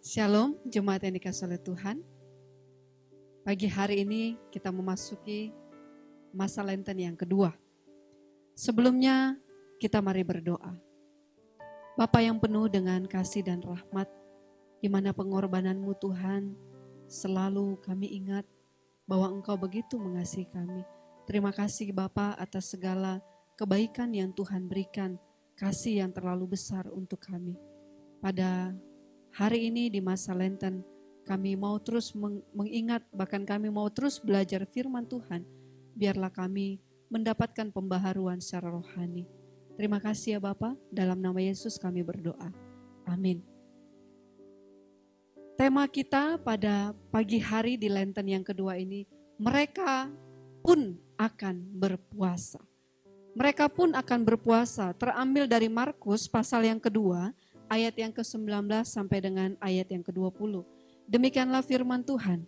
Shalom, jemaat yang dikasihi oleh Tuhan. Pagi hari ini kita memasuki masa Lenten yang kedua. Sebelumnya kita mari berdoa. Bapa yang penuh dengan kasih dan rahmat, di mana pengorbanan-Mu Tuhan, selalu kami ingat bahwa Engkau begitu mengasihi kami. Terima kasih Bapa atas segala kebaikan yang Tuhan berikan, kasih yang terlalu besar untuk kami. Pada hari ini di masa Lenten, kami mau terus mengingat, bahkan kami mau terus belajar firman Tuhan. Biarlah kami mendapatkan pembaharuan secara rohani. Terima kasih ya Bapa, dalam nama Yesus kami berdoa. Amin. Tema kita pada pagi hari di Lenten yang kedua ini, mereka pun akan berpuasa. Mereka pun akan berpuasa, terambil dari Markus pasal yang kedua, ayat yang ke-19 sampai dengan ayat yang ke-20. Demikianlah firman Tuhan.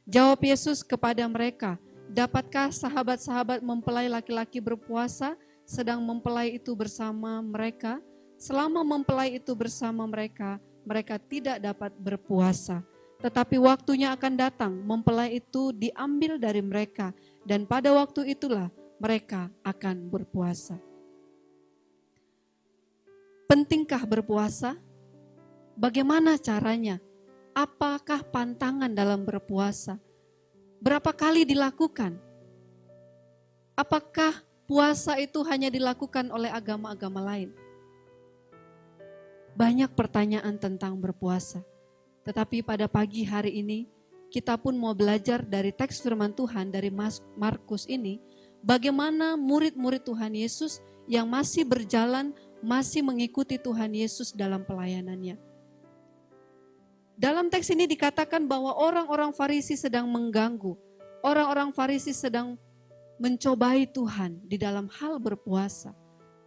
Jawab Yesus kepada mereka, dapatkah sahabat-sahabat mempelai laki-laki berpuasa, sedang mempelai itu bersama mereka? Selama mempelai itu bersama mereka, mereka tidak dapat berpuasa. Tetapi waktunya akan datang, mempelai itu diambil dari mereka, dan pada waktu itulah mereka akan berpuasa. Pentingkah berpuasa? Bagaimana caranya? Apakah pantangan dalam berpuasa? Berapa kali dilakukan? Apakah puasa itu hanya dilakukan oleh agama-agama lain? Banyak pertanyaan tentang berpuasa. Tetapi pada pagi hari ini, kita pun mau belajar dari teks firman Tuhan dari Markus ini, bagaimana murid-murid Tuhan Yesus yang masih berjalan, masih mengikuti Tuhan Yesus dalam pelayanannya. Dalam teks ini dikatakan bahwa orang-orang Farisi sedang mengganggu, orang-orang Farisi sedang mencobai Tuhan di dalam hal berpuasa.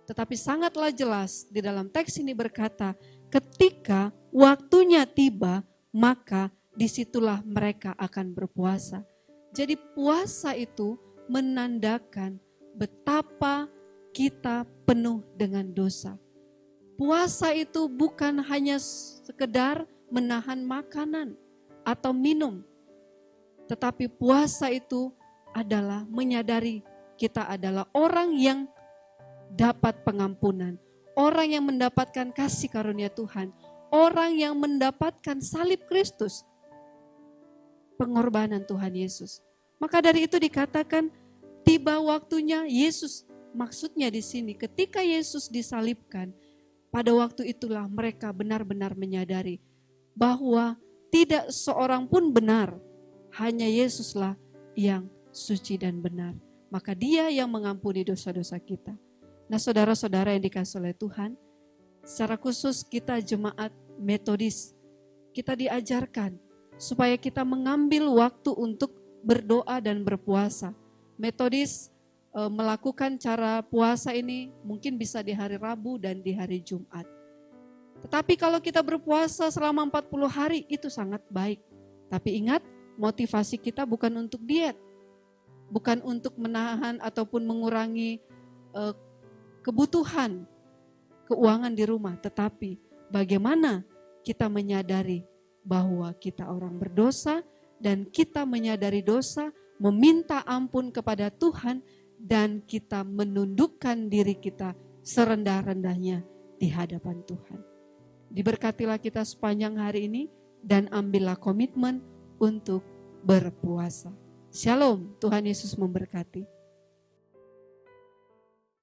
Tetapi sangatlah jelas di dalam teks ini berkata, ketika waktunya tiba, maka disitulah mereka akan berpuasa. Jadi puasa itu menandakan betapa kita penuh dengan dosa. Puasa itu bukan hanya sekedar menahan makanan atau minum. Tetapi puasa itu adalah menyadari kita adalah orang yang dapat pengampunan. Orang yang mendapatkan kasih karunia Tuhan. Orang yang mendapatkan salib Kristus. Pengorbanan Tuhan Yesus. Maka dari itu dikatakan tiba waktunya Yesus. Maksudnya di sini ketika Yesus disalibkan, pada waktu itulah mereka benar-benar menyadari bahwa tidak seorang pun benar, hanya Yesuslah yang suci dan benar. Maka Dia yang mengampuni dosa-dosa kita. Nah saudara-saudara yang dikasihi oleh Tuhan, secara khusus kita jemaat Metodis, kita diajarkan supaya kita mengambil waktu untuk berdoa dan berpuasa. Metodis melakukan cara puasa ini mungkin bisa di hari Rabu dan di hari Jumat. Tetapi kalau kita berpuasa selama 40 hari itu sangat baik. Tapi ingat, motivasi kita bukan untuk diet. Bukan untuk menahan ataupun mengurangi kebutuhan keuangan di rumah. Tetapi bagaimana kita menyadari bahwa kita orang berdosa dan kita menyadari dosa, meminta ampun kepada Tuhan, dan kita menundukkan diri kita serendah-rendahnya di hadapan Tuhan. Diberkatilah kita sepanjang hari ini dan ambillah komitmen untuk berpuasa. Shalom, Tuhan Yesus memberkati.